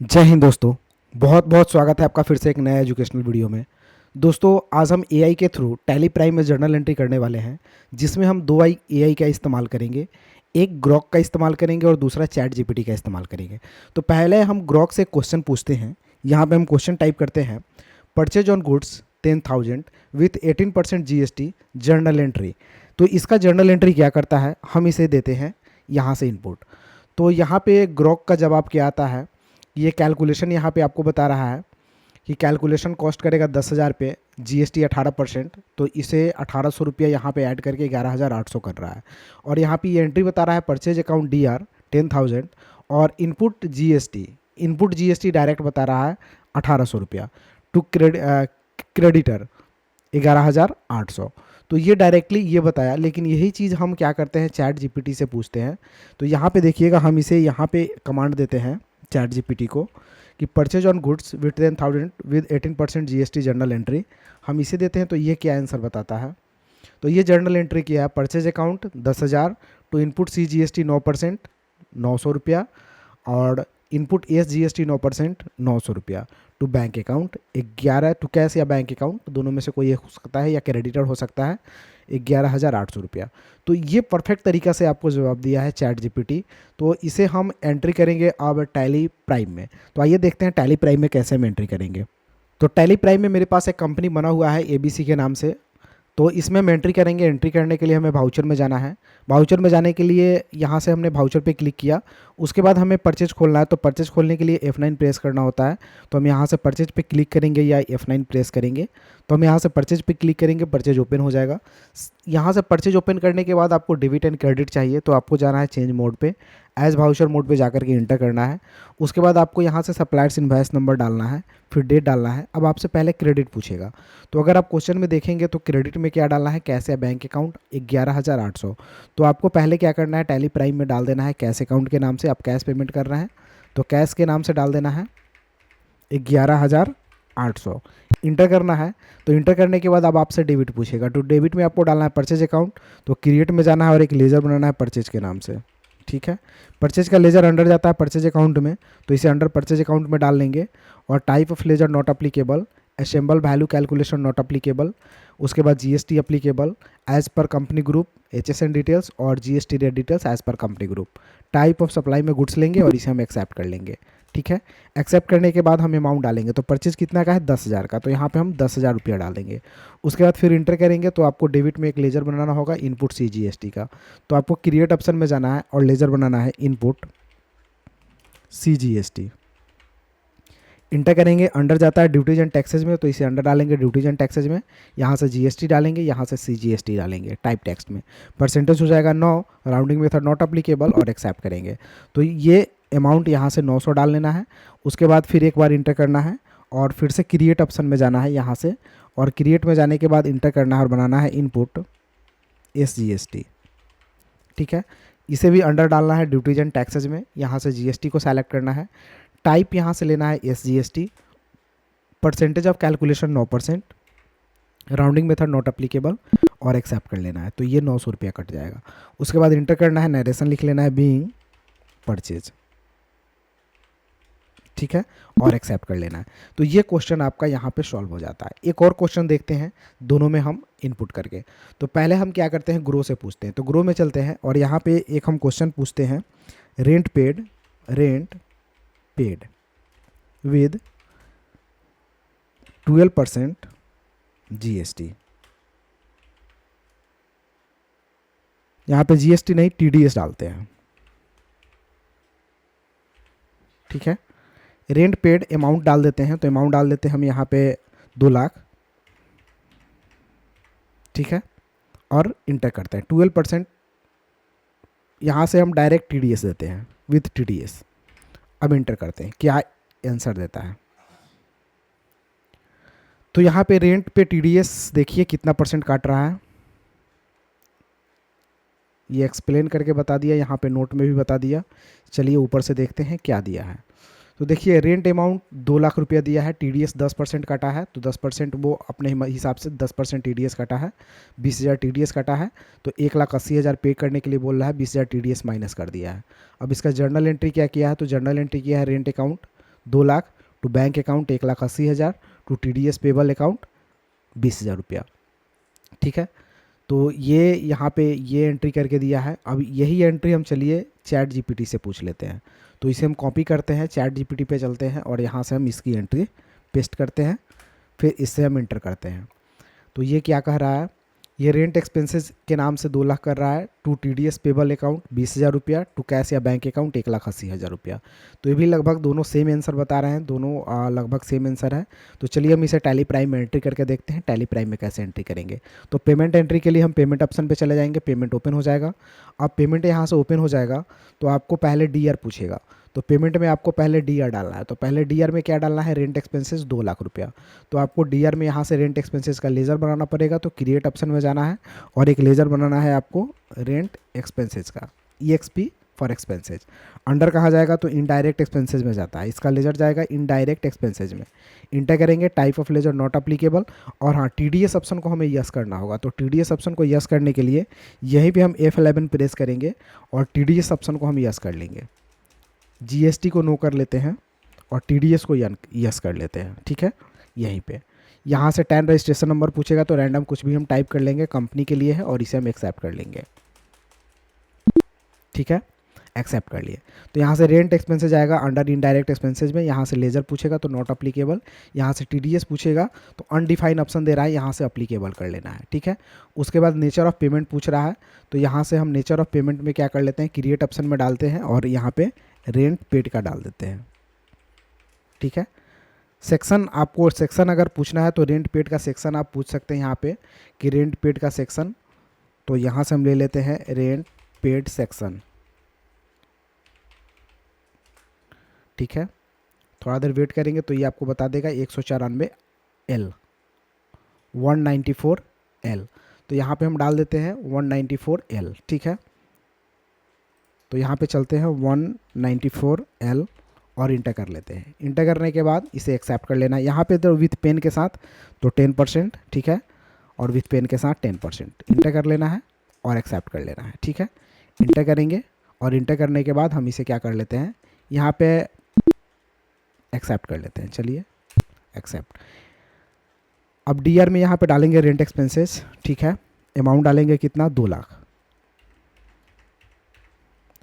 जय हिंद दोस्तों। बहुत बहुत स्वागत है आपका फिर से एक नया एजुकेशनल वीडियो में। दोस्तों आज हम एआई के थ्रू टैली प्राइम में जर्नल एंट्री करने वाले हैं, जिसमें हम दो एआई का इस्तेमाल करेंगे। एक ग्रॉक का इस्तेमाल करेंगे और दूसरा चैट जीपीटी का इस्तेमाल करेंगे। तो पहले हम ग्रॉक से क्वेश्चन पूछते हैं। यहाँ पे हम क्वेश्चन टाइप करते हैं, purchase on goods 10,000 with 18% GST journal entry. तो इसका जर्नल एंट्री क्या करता है, हम इसे देते हैं यहाँ से इनपुट। तो यहाँ पे ग्रॉक का जवाब क्या आता है, ये कैलकुलेशन यहाँ पे आपको बता रहा है कि कैलकुलेशन कॉस्ट करेगा 10,000 पे, जीएसटी 18%, तो इसे 1,800 रुपया यहाँ पे ऐड करके 11,800 कर रहा है। और यहाँ पे ये एंट्री बता रहा है परचेज अकाउंट डीआर 10,000 और इनपुट जीएसटी डायरेक्ट बता रहा है 1,800 रुपया टू क्रेडिटर 11,800। तो ये डायरेक्टली ये बताया, लेकिन यही चीज़ हम क्या करते हैं, चैट जीपीटी से पूछते हैं। तो यहाँ पे देखिएगा, हम इसे यहाँ पे कमांड देते हैं चैट जीपीटी को कि purchase on goods with 10,000 with 18% GST journal entry, हम इसे देते हैं। तो ये क्या आंसर बताता है, तो ये जर्नल एंट्री किया है, purchase account 10,000 to input C GST 9%, 900 रुपया, और इनपुट एस जीएसटी 9%, 900 रुपया, to bank account 11, to cash या बैंक अकाउंट दोनों में से कोई एक हो सकता है, या क्रेडिटर हो सकता है, 11,800 रुपया। तो ये परफेक्ट तरीका से आपको जवाब दिया है चैट जीपीटी। तो इसे हम एंट्री करेंगे अब टैली प्राइम में। तो आइए देखते हैं टैली प्राइम में कैसे हम एंट्री करेंगे। तो टैली प्राइम में मेरे पास एक कंपनी बना हुआ है एबीसी के नाम से। तो इसमें हम एंट्री करेंगे। एंट्री करने के लिए हमें वाउचर में जाना है। वाउचर में जाने के लिए यहाँ से हमने वाउचर पे क्लिक किया। उसके बाद हमें परचेज खोलना है। तो परचेज खोलने के लिए F9 प्रेस करना होता है। तो हम यहाँ से परचेज पे क्लिक करेंगे या F9 प्रेस करेंगे। तो हम यहाँ से परचेज पे क्लिक करेंगे, परचेज ओपन हो जाएगा। यहाँ से परचेज ओपन करने के बाद आपको डेबिट एंड क्रेडिट चाहिए, तो आपको जाना है चेंज मोड पे, एज वाउचर मोड पे जाकर के इंटर करना है। उसके बाद आपको यहाँ से सप्लायर्स इनवॉइस नंबर डालना है, फिर डेट डालना है। अब आपसे पहले क्रेडिट पूछेगा। तो अगर आप क्वेश्चन में देखेंगे तो क्रेडिट में क्या डालना है, कैश या बैंक अकाउंट 11,800। तो आपको पहले क्या करना है, टैली प्राइम में डाल देना है कैश अकाउंट के नाम से। आप कैश पेमेंट कर रहे हैं तो कैश के नाम से डाल देना है 11,800, इंटर करना है। तो इंटर करने के बाद अब आपसे डेबिट पूछेगा। तो डेबिट में आपको डालना है परचेज अकाउंट। तो क्रिएट में जाना है और एक लेजर बनाना है परचेज के नाम से। ठीक है, परचेज का लेजर अंडर जाता है परचेज अकाउंट में, तो इसे अंडर परचेज अकाउंट में डाल लेंगे। और type of ledger not applicable, assemble value calculation not applicable. उसके बाद GST applicable as per company group, HSN details और GST rate details as per company group. Type of supply में goods लेंगे और इसे हम एक्सेप्ट कर लेंगे। ठीक है, एक्सेप्ट करने के बाद हम अमाउंट डालेंगे। तो परचेज कितना का है, 10,000 का, तो यहाँ पे हम 10,000 रुपया डालेंगे। उसके बाद फिर इंटर करेंगे। तो आपको डेबिट में एक लेजर बनाना होगा इनपुट CGST का। तो आपको क्रिएट ऑप्शन में जाना है और लेजर बनाना है इनपुट CGST। इंटर करेंगे, अंडर जाता है ड्यूटीज एंड टैक्सेज में, तो इसे अंडर डालेंगे ड्यूटीज एंड टैक्सेज में। यहाँ से जीएसटी डालेंगे, यहाँ से CGST डालेंगे टाइप टेक्स्ट में। परसेंटेज हो जाएगा 9, राउंडिंग मेथड नॉट अप्लीकेबल, और एक्सेप्ट करेंगे। तो ये अमाउंट यहाँ से 900 डाल लेना है। उसके बाद फिर एक बार इंटर करना है और फिर से क्रिएट ऑप्शन में जाना है यहाँ से, और क्रिएट में जाने के बाद इंटर करना है और बनाना है इनपुट SGST। ठीक है, इसे भी अंडर डालना है ड्यूटीज एंड टैक्सेज में। यहाँ से GST को सेलेक्ट करना है, टाइप यहाँ से लेना है SGST, percentage of calculation 9%, rounding method not applicable, और एक्सेप्ट कर लेना है। तो ये 900 रुपया कट जाएगा। उसके बाद इंटर करना है, नरेशन लिख लेना है बीइंग परचेज। ठीक है, और एक्सेप्ट कर लेना है। तो ये क्वेश्चन आपका यहाँ पे सॉल्व हो जाता है। एक और क्वेश्चन देखते हैं दोनों में हम इनपुट करके। तो पहले हम क्या करते हैं, ग्रो से पूछते हैं। तो ग्रो में चलते हैं और यहाँ पे एक हम क्वेश्चन पूछते हैं, रेंट पेड विद 12% GST। यहाँ पे GST नहीं, TDS डालते हैं। ठीक है, रेंट पेड अमाउंट डाल देते हैं। तो अमाउंट डाल देते हैं हम यहाँ पे 2 लाख। ठीक है, और इंटर करते हैं 12%। यहाँ से हम डायरेक्ट TDS देते हैं विथ TDS। अब इंटर करते हैं, क्या आंसर देता है। तो यहाँ पे रेंट पे TDS देखिए कितना परसेंट काट रहा है, ये एक्सप्लेन करके बता दिया, यहाँ पे नोट में भी बता दिया। चलिए ऊपर से देखते हैं क्या दिया है। तो देखिए रेंट अमाउंट 2 लाख रुपया दिया है, TDS 10% काटा है। तो 10% वो अपने हिसाब से 10% TDS काटा है, 20,000 TDS काटा है। तो 1,80,000 पे करने के लिए बोल रहा है, 20,000 TDS माइनस कर दिया है। अब इसका जर्नल एंट्री क्या किया है, तो जर्नल एंट्री किया है rent account 2 lakh, to bank account 1,80,000, to TDS payable account 20,000 रुपया। ठीक है, तो ये यहाँ पे ये एंट्री करके दिया है। अब यही एंट्री हम चलिए चैट जीपीटी से पूछ लेते हैं। तो इसे हम कॉपी करते हैं, चैट जीपीटी पे चलते हैं और यहाँ से हम इसकी एंट्री पेस्ट करते हैं, फिर इससे हम इंटर करते हैं। तो ये क्या कह रहा है, ये रेंट एक्सपेंसेस के नाम से 2 लाख कर रहा है, टू TDS पेबल अकाउंट 20,000 रुपया, टू कैश या बैंक अकाउंट 1,80,000 रुपया। तो ये भी लगभग दोनों सेम आंसर बता रहे हैं, दोनों लगभग सेम आंसर है। तो चलिए हम इसे टैली प्राइम में एंट्री करके देखते हैं, टैली प्राइम में कैसे एंट्री करेंगे। तो पेमेंट एंट्री के लिए हम पेमेंट ऑप्शन पे चले जाएंगे, पेमेंट ओपन हो जाएगा। अब पेमेंट यहाँ से ओपन हो जाएगा तो आपको पहले DR पूछेगा। तो पेमेंट में आपको पहले DR डालना है। तो पहले DR में क्या डालना है, रेंट एक्सपेंसेस 2 लाख रुपया। तो आपको DR में यहाँ से रेंट एक्सपेंसेस का लेज़र बनाना पड़ेगा। तो क्रिएट ऑप्शन में जाना है और एक लेज़र बनाना है आपको रेंट एक्सपेंसेस का, EXP फॉर एक्सपेंसेज। अंडर कहाँ जाएगा, तो इनडायरेक्ट एक्सपेंसेज में जाता है, इसका लेज़र जाएगा इनडायरेक्ट एक्सपेंसेज में। इंटर करेंगे, type of laser not applicable, और हाँ TDS ऑप्शन को हमें यस करना होगा। तो TDS ऑप्शन को यस करने के लिए यहीं पे हम F11 प्रेस करेंगे और TDS ऑप्शन को हम यस कर लेंगे। GST को नो कर लेते हैं और TDS को यस कर लेते हैं। ठीक है, यहीं पे यहाँ से 10 रजिस्ट्रेशन नंबर पूछेगा तो रैंडम कुछ भी हम टाइप कर लेंगे, कंपनी के लिए है और इसे हम एक्सेप्ट कर लेंगे। ठीक है, एक्सेप्ट कर लिए। तो यहाँ से रेंट एक्सपेंसेज आएगा अंडर इनडायरेक्ट एक्सपेंसेज में, यहाँ से लेज़र पूछेगा तो नॉट अप्लीकेबल, यहाँ से TDS पूछेगा तो अनडिफाइंड ऑप्शन दे रहा है, यहाँ से अप्लीकेबल कर लेना है। ठीक है, उसके बाद नेचर ऑफ पेमेंट पूछ रहा है, तो यहाँ से हम नेचर ऑफ पेमेंट में क्या कर लेते हैं, क्रिएट ऑप्शन में डालते हैं और यहाँ पे रेंट पेड का डाल देते हैं। ठीक है, सेक्शन आपको सेक्शन अगर पूछना है तो रेंट पेड का सेक्शन आप पूछ सकते हैं यहाँ पे कि रेंट पेड का सेक्शन। तो यहाँ से हम ले लेते हैं रेंट पेड सेक्शन। ठीक है, थोड़ा देर वेट करेंगे तो ये आपको बता देगा 194L 194L। तो यहाँ पे हम डाल देते हैं 194L। ठीक है, तो यहाँ पे चलते हैं 194L और इंटर कर लेते हैं। इंटर करने के बाद इसे एक्सेप्ट कर लेना है। यहाँ पे तो विथ पेन के साथ तो 10%। ठीक है, और विथ पेन के साथ 10% इंटर कर लेना है और एक्सेप्ट कर लेना है। ठीक है, इंटर करेंगे और इंटर करने के बाद हम इसे क्या कर लेते हैं, यहाँ पे एक्सेप्ट कर लेते हैं। चलिए एक्सेप्ट। अब DR में यहाँ पे डालेंगे रेंट एक्सपेंसेस। ठीक है, अमाउंट डालेंगे कितना, 2 लाख,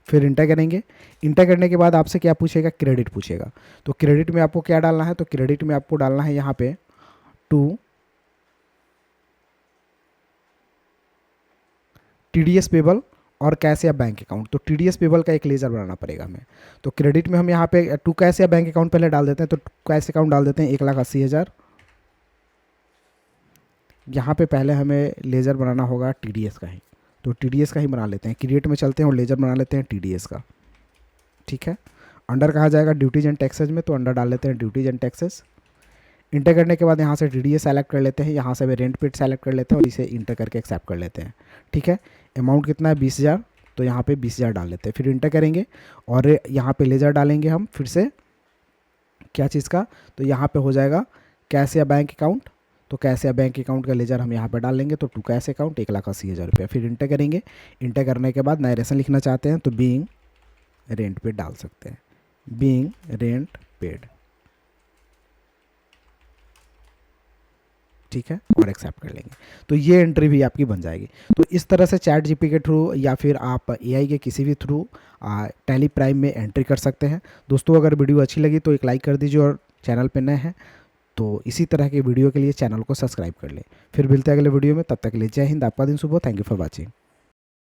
फिर इंटर करेंगे। इंटर करने के बाद आपसे क्या पूछेगा, क्रेडिट पूछेगा। तो क्रेडिट में आपको क्या डालना है, तो क्रेडिट में आपको डालना है यहाँ पे टू TDS पेबल और कैश या बैंक अकाउंट। तो TDS पेबल का एक लेज़र बनाना पड़ेगा हमें। तो क्रेडिट में हम यहाँ पे टू कैश या बैंक अकाउंट पहले डाल देते हैं। तो कैश अकाउंट डाल देते हैं 1,80,000। यहाँ पे पहले हमें लेज़र बनाना होगा TDS का ही, तो TDS का ही बना लेते हैं। क्रिएट में चलते हैं और लेज़र बना लेते हैं TDS का। ठीक है, अंडर कहा जाएगा ड्यूटीज एंड टैक्सेज में, तो अंडर डाल लेते हैं ड्यूटीज एंड टैक्सेस। इंटर करने के बाद यहाँ से TDS सेलेक्ट कर लेते हैं, यहाँ से भी रेंट पेड सेलेक्ट कर लेते हैं और इसे इंटर करके एक्सेप्ट कर लेते हैं। ठीक है, अमाउंट कितना है, 20,000, तो यहाँ पे 20,000 डाल लेते हैं। फिर इंटर करेंगे और यहाँ पे लेज़र डालेंगे हम फिर से क्या चीज़ का, तो यहाँ पे हो जाएगा कैश या बैंक अकाउंट। तो कैश या बैंक अकाउंट का लेज़र हम यहाँ पे डाल लेंगे, तो टू कैश अकाउंट 1,80,000 रुपया। फिर इंटर करेंगे। इंटर करने के बाद नरेशन लिखना चाहते हैं तो बीइंग रेंट पेड डाल सकते हैं, बीइंग रेंट पेड। ठीक है, और एक्सेप्ट कर लेंगे। तो ये एंट्री भी आपकी बन जाएगी। तो इस तरह से चैट जीपीटी के थ्रू या फिर आप AI के किसी भी थ्रू टैली प्राइम में एंट्री कर सकते हैं। दोस्तों अगर वीडियो अच्छी लगी तो एक लाइक कर दीजिए और चैनल पे नए हैं तो इसी तरह के वीडियो के लिए चैनल को सब्सक्राइब कर लें। फिर मिलते हैं अगले वीडियो में, तब तक के लिए जय हिंद, आपका दिन शुभ हो। Thank you for watching.